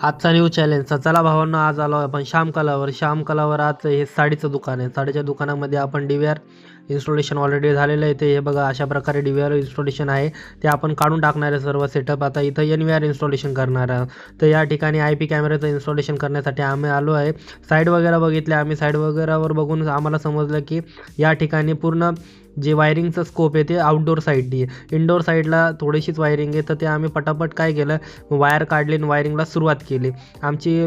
आजचा new challenge. तर चला भावांनो, आज आलो आपण श्याम कलावर. श्याम कलावर आज हे साडीचं दुकान आहे. साडीच्या दुकानामध्ये आपण DVR इन्स्टॉलेशन ऑलरेडी झालेलं आहे. ते हे बघा, अशा प्रकारे DVR इन्स्टॉलेशन आहे. ते आपण काढून टाकणार आहे सर्व सेटअप. आता इथं NVR इन्स्टॉलेशन करणार आहे. तर या ठिकाणी IP कॅमेऱ्याचं इन्स्टॉलेशन करण्यासाठी आम्ही आलो आहे. साईड वगैरे बघितले आम्ही. साईड वगैरेवर बघून आम्हाला समजलं की या ठिकाणी पूर्ण जे वायरिंगचं स्कोप आहे ते आउटडोर साईडनी आहे. इनडोर साईडला थोडीशीच वायरिंग आहे. तर ते आम्ही पटापट काय केलं, वायर काढली आणि वायरिंगला सुरुवात केली. आमची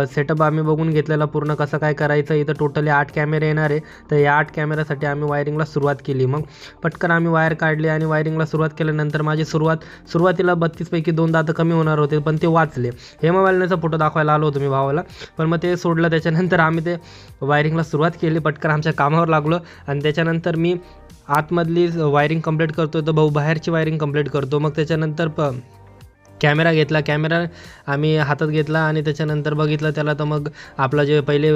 सेटअप आम्ही बघून घेतलेला पूर्ण कसं काय करायचं. इथं टोटली 8 कॅमेरे येणार आहे. तर या 8 कॅमेऱ्यासाठी आम्ही वायरिंगला सुरुवात केली. मग पटकन आम्ही वायर काढली आणि वायरिंगला सुरुवात केल्यानंतर माझी सुरुवातीला 32 पैकी 2 दात कमी होणार होते, पण ते वाचले. हे मोबाईलचा फोटो दाखवायला आलो होतो मी भावाला, पण मग ते सोडलं. त्याच्यानंतर आम्ही ते वायरिंगला सुरुवात केली. पटकन आमच्या कामावर लागलो आणि त्याच्यानंतर मी आतमधली वायरिंग कंप्लीट करतो, तर भाऊ बाहेरची वायरिंग कंप्लीट करतो. मग त्याच्यानंतर कॅमेरा घेतला. कॅमेरा आम्ही हातात घेतला आणि त्याच्यानंतर बघितलं त्याला. तर मग आपलं जे पहिले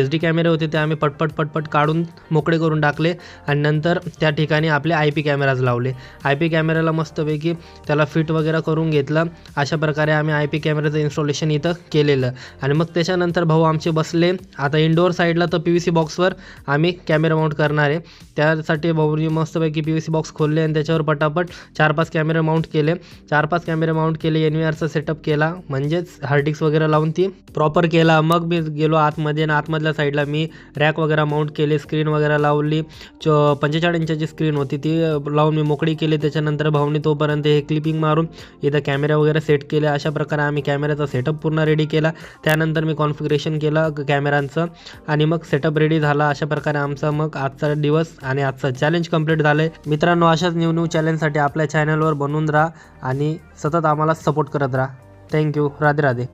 SD कॅमेरे होते ते आम्ही पटपट काढून मोकळे करून टाकले आणि नंतर त्या ठिकाणी आपले IP कॅमेराज लावले. IP कॅमेऱ्याला मस्तपैकी त्याला फिट वगैरे करून घेतलं. अशा प्रकारे आम्ही IP कॅमेऱ्याचं इन्स्टॉलेशन इथं केलेलं. आणि मग त्याच्यानंतर भाऊ आमचे बसले. आता इंडोर साईडला तर PVC बॉक्सवर आम्ही कॅमेरा माउंट करणार आहे. त्यासाठी भाऊनी मस्तपैकी PVC बॉक्स खोलले आणि त्याच्यावर पटापट 4-5 कॅमेरे माउंट केले. 4-5 कॅमेरे माउंट केले. NVRचा सेटअप केला, म्हणजेच हार्ड डिस्क वगैरे लावून ती प्रॉपर केला. मग मी गेलो आतमध्ये आणि आतमधल्या साईडला मी रॅक वगैरे माउंट केले. स्क्रीन वगैरे लावली. 45 इंचाची स्क्रीन होती, ती लावून मी मोकळी केली. त्याच्यानंतर भाऊनी तोपर्यंत हे क्लिपिंग मारून इथं कॅमेरा वगैरे सेट केले. अशा प्रकारे आम्ही कॅमेऱ्याचा सेटअप पूर्ण रेडी केला. त्यानंतर मी कॉन्फिगरेशन केलं कॅमेऱ्यांचं आणि मग सेटअप रेडी झाला. अशा प्रकारे आमचा मग आजचा दिवस आणि आजचं चॅलेंज कंप्लीट झालं आहे. मित्रांनो, अशाच न्यू चॅलेंजसाठी आपल्या चॅनलवर बनवून राहा आणि सतत आम्हाला सपोर्ट करत राहा. थँक्यू. राधे राधे.